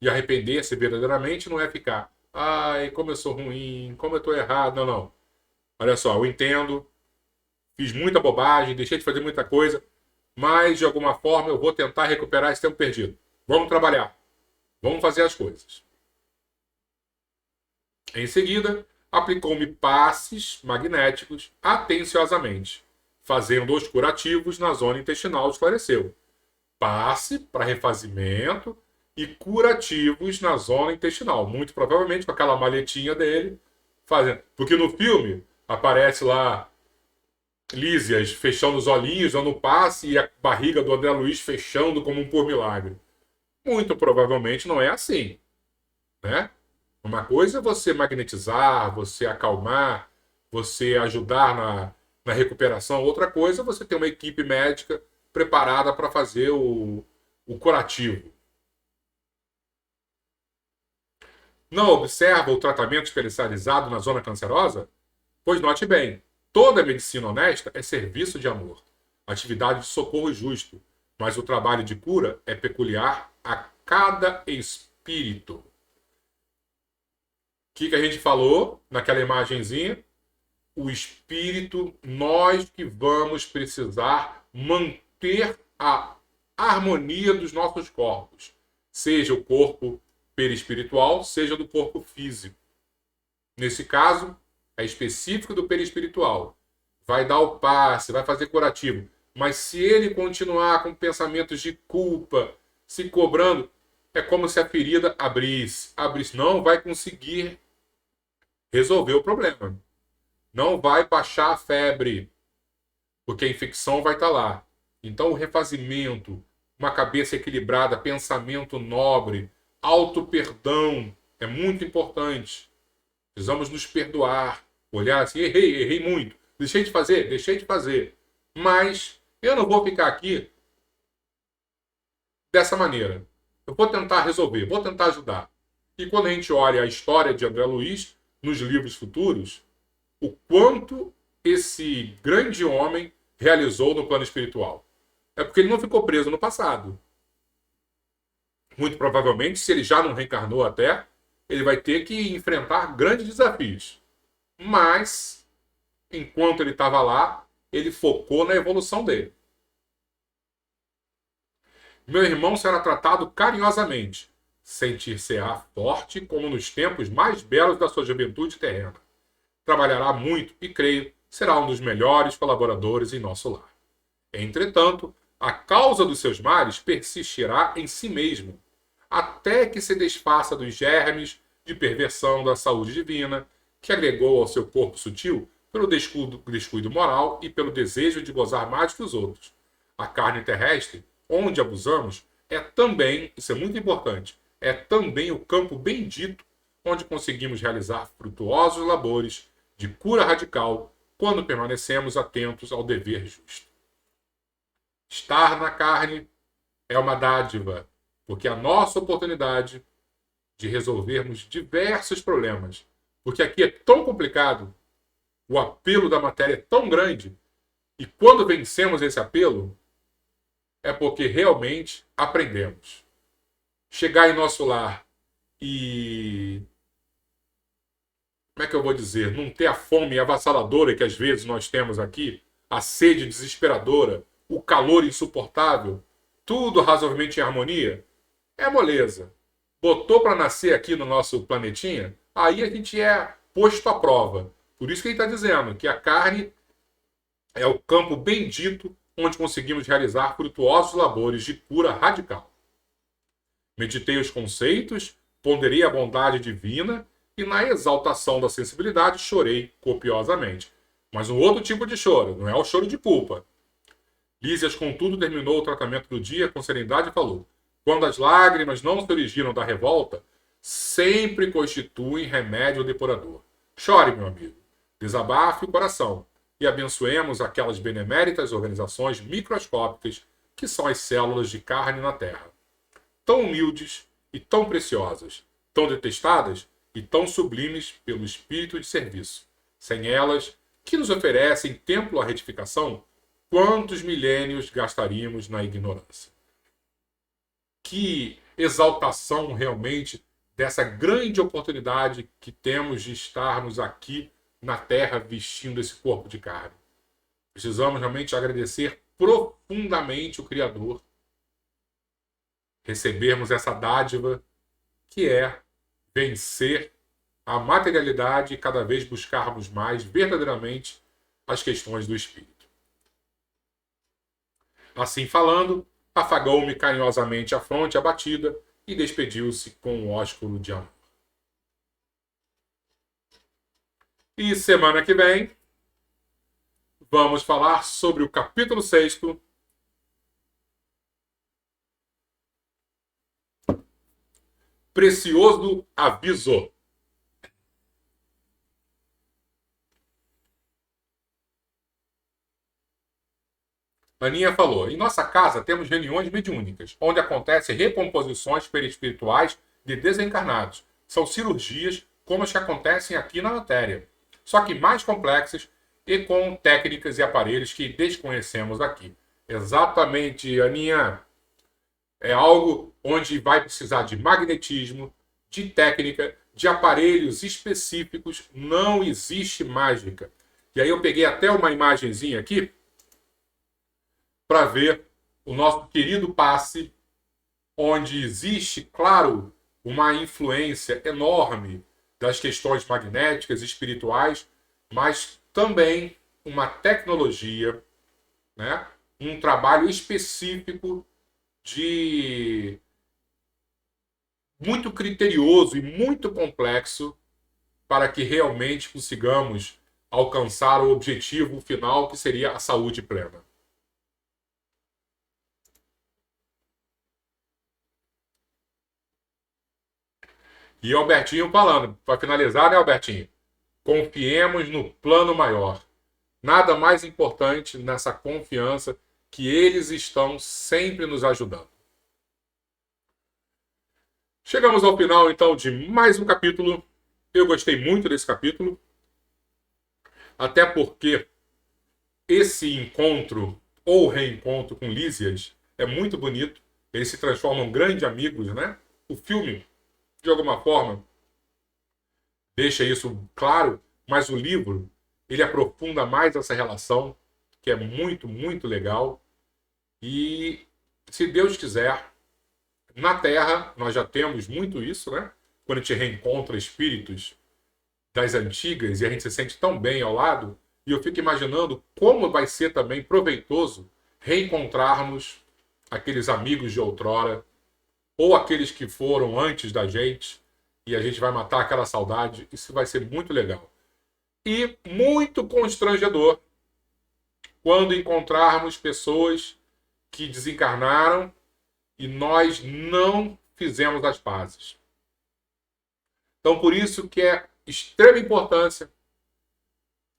E arrepender-se verdadeiramente não é ficar, ai, como eu sou ruim, como eu estou errado. Não, não. Olha só, eu entendo, fiz muita bobagem, deixei de fazer muita coisa, mas de alguma forma eu vou tentar recuperar esse tempo perdido. Vamos trabalhar. Vamos fazer as coisas. Em seguida, aplicou-me passes magnéticos atenciosamente, fazendo os curativos na zona intestinal, esclareceu. Passe para refazimento e curativos na zona intestinal. Muito provavelmente com aquela malhetinha dele fazendo. Porque no filme aparece lá Lísias fechando os olhinhos, dando passe, e a barriga do André Luiz fechando como um por milagre. Muito provavelmente não é assim, né? Uma coisa é você magnetizar, você acalmar, você ajudar na recuperação. Outra coisa é você ter uma equipe médica preparada para fazer o curativo. Não observa o tratamento especializado na zona cancerosa? Pois note bem, toda medicina honesta é serviço de amor, atividade de socorro justo, mas o trabalho de cura é peculiar a cada espírito. O que a gente falou naquela imagenzinha? O espírito, nós que vamos precisar manter a harmonia dos nossos corpos, seja o corpo perispiritual, seja do corpo físico. Nesse caso, é específico do perispiritual. Vai dar o passe, vai fazer curativo. Mas se ele continuar com pensamentos de culpa, se cobrando, é como se a ferida abrisse. Abrisse, não vai conseguir resolver o problema. Não vai baixar a febre, porque a infecção vai estar lá. Então o refazimento, uma cabeça equilibrada, pensamento nobre, auto-perdão é muito importante. Precisamos nos perdoar, olhar assim, errei muito, deixei de fazer. Mas eu não vou ficar aqui dessa maneira. Eu vou tentar resolver, vou tentar ajudar. E quando a gente olha a história de André Luiz nos livros futuros, o quanto esse grande homem realizou no plano espiritual. É porque ele não ficou preso no passado. Muito provavelmente, se ele já não reencarnou até, ele vai ter que enfrentar grandes desafios. Mas, enquanto ele estava lá, ele focou na evolução dele. Meu irmão será tratado carinhosamente. Sentir-se-á forte como nos tempos mais belos da sua juventude terrena. Trabalhará muito e, creio, será um dos melhores colaboradores em nosso lar. Entretanto, a causa dos seus males persistirá em si mesmo, até que se desfaça dos germes de perversão da saúde divina, que agregou ao seu corpo sutil pelo descuido moral e pelo desejo de gozar mais que os outros. A carne terrestre, onde abusamos, é também, isso é muito importante, é também o campo bendito onde conseguimos realizar frutuosos labores de cura radical quando permanecemos atentos ao dever justo. Estar na carne é uma dádiva, porque é a nossa oportunidade de resolvermos diversos problemas. Porque aqui é tão complicado, o apelo da matéria é tão grande, e quando vencemos esse apelo, é porque realmente aprendemos. Chegar em nosso lar e, como é que eu vou dizer, não ter a fome avassaladora que às vezes nós temos aqui, a sede desesperadora, o calor insuportável, tudo razoavelmente em harmonia, é moleza. Botou para nascer aqui no nosso planetinha, aí a gente é posto à prova. Por isso que ele está dizendo que a carne é o campo bendito onde conseguimos realizar frutuosos labores de cura radical. Meditei os conceitos, ponderei a bondade divina e na exaltação da sensibilidade chorei copiosamente. Mas um outro tipo de choro, não é o choro de culpa. Lísias, contudo, terminou o tratamento do dia com serenidade e falou: quando as lágrimas não se originam da revolta, sempre constituem remédio depurador. Chore, meu amigo. Desabafe o coração e abençoemos aquelas beneméritas organizações microscópicas que são as células de carne na Terra. Tão humildes e tão preciosas, tão detestadas e tão sublimes pelo espírito de serviço. Sem elas, que nos oferecem templo à retificação, quantos milênios gastaríamos na ignorância? Que exaltação realmente dessa grande oportunidade que temos de estarmos aqui na Terra vestindo esse corpo de carne. Precisamos realmente agradecer profundamente o Criador, recebermos essa dádiva que é vencer a materialidade e cada vez buscarmos mais verdadeiramente as questões do espírito. Assim falando, afagou-me carinhosamente a fronte abatida e despediu-se com um ósculo de amor. E semana que vem vamos falar sobre o capítulo 6º, Precioso Aviso. Aninha falou: em nossa casa temos reuniões mediúnicas, onde acontecem recomposições perispirituais de desencarnados. São cirurgias como as que acontecem aqui na matéria, só que mais complexas e com técnicas e aparelhos que desconhecemos aqui. Exatamente, Aninha. É algo onde vai precisar de magnetismo, de técnica, de aparelhos específicos. Não existe mágica. E aí eu peguei até uma imagenzinha aqui para ver o nosso querido passe, onde existe, claro, uma influência enorme das questões magnéticas e espirituais, mas também uma tecnologia, né? Um trabalho específico de muito criterioso e muito complexo para que realmente consigamos alcançar o objetivo final, que seria a saúde plena. E Albertinho falando, para finalizar, né, Albertinho? Confiemos no plano maior. Nada mais importante nessa confiança que eles estão sempre nos ajudando. Chegamos ao final, então, de mais um capítulo. Eu gostei muito desse capítulo. Até porque esse encontro ou reencontro com Lísias é muito bonito. Eles se transformam em grandes amigos, né? O filme, de alguma forma, deixa isso claro, mas o livro ele aprofunda mais essa relação, que é muito, muito legal. E se Deus quiser, na Terra nós já temos muito isso, né? Quando a gente reencontra espíritos das antigas e a gente se sente tão bem ao lado, e eu fico imaginando como vai ser também proveitoso reencontrarmos aqueles amigos de outrora ou aqueles que foram antes da gente e a gente vai matar aquela saudade. Isso vai ser muito legal. E muito constrangedor quando encontrarmos pessoas que desencarnaram e nós não fizemos as pazes. Então, por isso que é extrema importância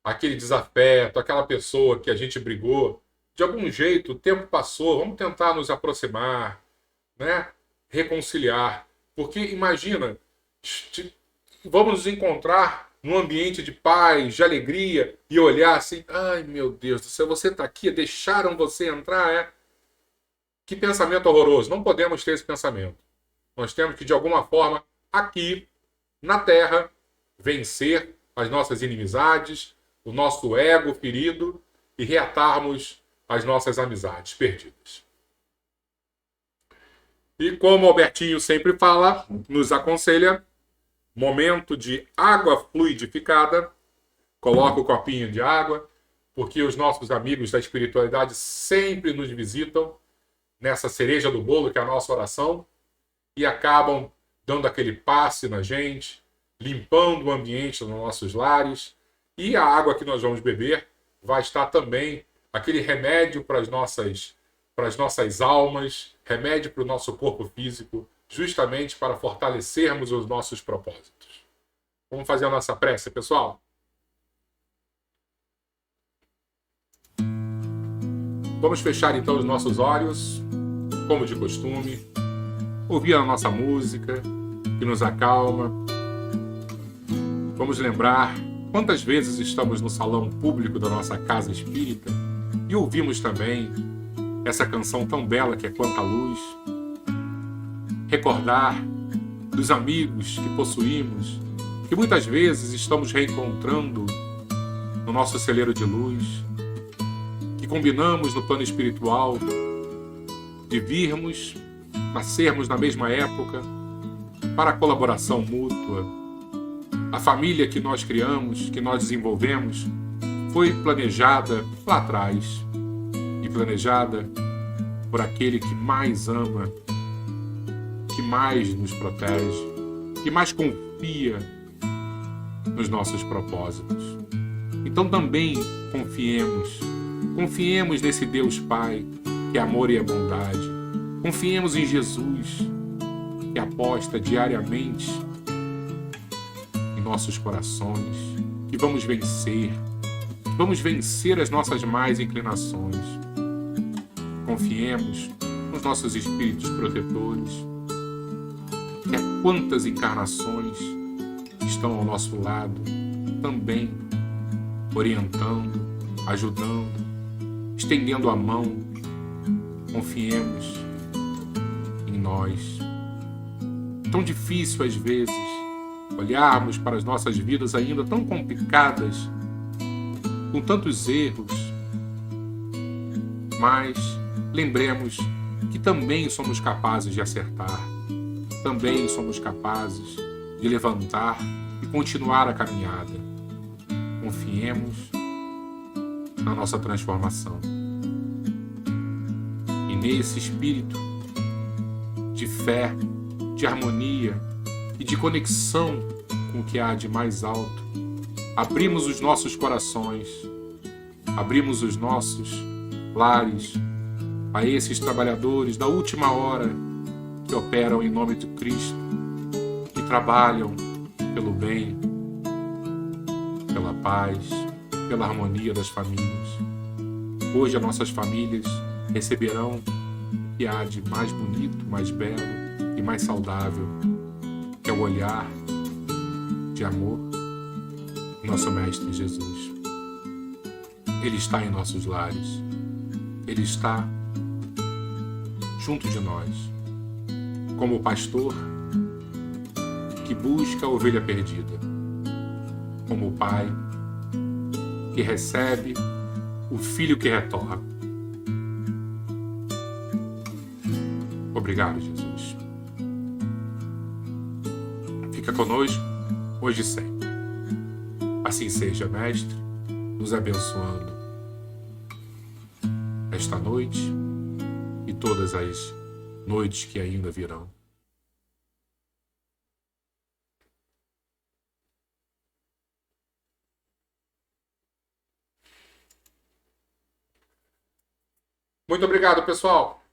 aquele desafeto, aquela pessoa que a gente brigou. De algum jeito, o tempo passou, vamos tentar nos aproximar, né? Reconciliar. Porque imagina, vamos nos encontrar num ambiente de paz, de alegria, e olhar assim, ai meu Deus do céu, você está aqui, deixaram você entrar, é? Que pensamento horroroso. Não podemos ter esse pensamento. Nós temos que, de alguma forma, aqui, na Terra, vencer as nossas inimizades, o nosso ego ferido e reatarmos as nossas amizades perdidas. E como o Albertinho sempre fala, nos aconselha, momento de água fluidificada, coloca o copinho de água, porque os nossos amigos da espiritualidade sempre nos visitam nessa cereja do bolo que é a nossa oração e acabam dando aquele passe na gente, limpando o ambiente nos nossos lares, e a água que nós vamos beber vai estar também aquele remédio para as nossas almas, remédio para o nosso corpo físico, justamente para fortalecermos os nossos propósitos. Vamos fazer a nossa prece, pessoal? Vamos fechar então os nossos olhos, como de costume, ouvir a nossa música, que nos acalma. Vamos lembrar quantas vezes estamos no salão público da nossa casa espírita e ouvimos também essa canção tão bela que é Quanta Luz. Recordar dos amigos que possuímos, que muitas vezes estamos reencontrando no nosso celeiro de luz, que combinamos no plano espiritual de virmos, nascermos na mesma época, para a colaboração mútua. A família que nós criamos, que nós desenvolvemos, foi planejada lá atrás e planejada por aquele que mais ama, que mais nos protege, que mais confia nos nossos propósitos. Então também confiemos nesse Deus Pai, que é amor e é bondade. Confiemos em Jesus, que aposta diariamente em nossos corações, que vamos vencer as nossas más inclinações. Confiemos nos nossos espíritos protetores, que há quantas encarnações estão ao nosso lado, também orientando, ajudando, estendendo a mão. Confiemos em nós. Tão difícil às vezes olharmos para as nossas vidas ainda tão complicadas, com tantos erros, mas lembremos que também somos capazes de acertar, também somos capazes de levantar e continuar a caminhada. Confiemos na nossa transformação. E nesse espírito de fé, de harmonia e de conexão com o que há de mais alto, abrimos os nossos corações, abrimos os nossos lares a esses trabalhadores da última hora que operam em nome de Cristo, que trabalham pelo bem, pela paz, pela harmonia das famílias. Hoje as nossas famílias receberão o que há de mais bonito, mais belo e mais saudável, que é o olhar de amor do nosso Mestre Jesus. Ele está em nossos lares. Ele está junto de nós, como o pastor que busca a ovelha perdida. como o Pai que recebe, o Filho que retorna. Obrigado, Jesus. Fica conosco, hoje e sempre. Assim seja, Mestre, nos abençoando esta noite e todas as noites que ainda virão. Muito obrigado, pessoal.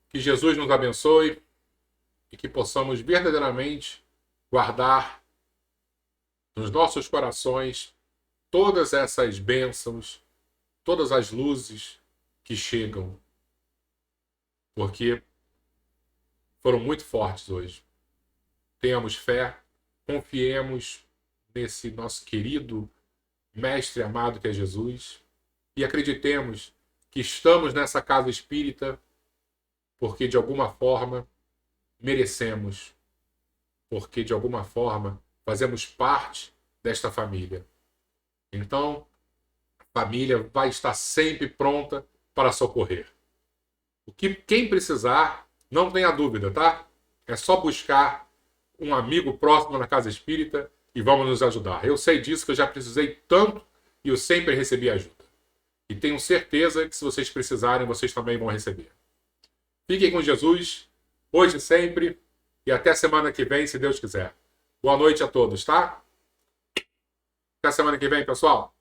Que Jesus nos abençoe e que possamos verdadeiramente guardar nos nossos corações todas essas bênçãos, todas as luzes que chegam, porque foram muito fortes hoje. Tenhamos fé, confiemos nesse nosso querido Mestre amado que é Jesus e acreditemos que estamos nessa casa espírita porque de alguma forma merecemos, porque de alguma forma fazemos parte desta família. Então, a família vai estar sempre pronta para socorrer. Quem precisar, não tenha dúvida, tá? É só buscar um amigo próximo na casa espírita e vamos nos ajudar. Eu sei disso, que eu já precisei tanto e eu sempre recebi ajuda. E tenho certeza que se vocês precisarem, vocês também vão receber. Fiquem com Jesus, hoje e sempre, e até semana que vem, se Deus quiser. Boa noite a todos, tá? Até semana que vem, pessoal.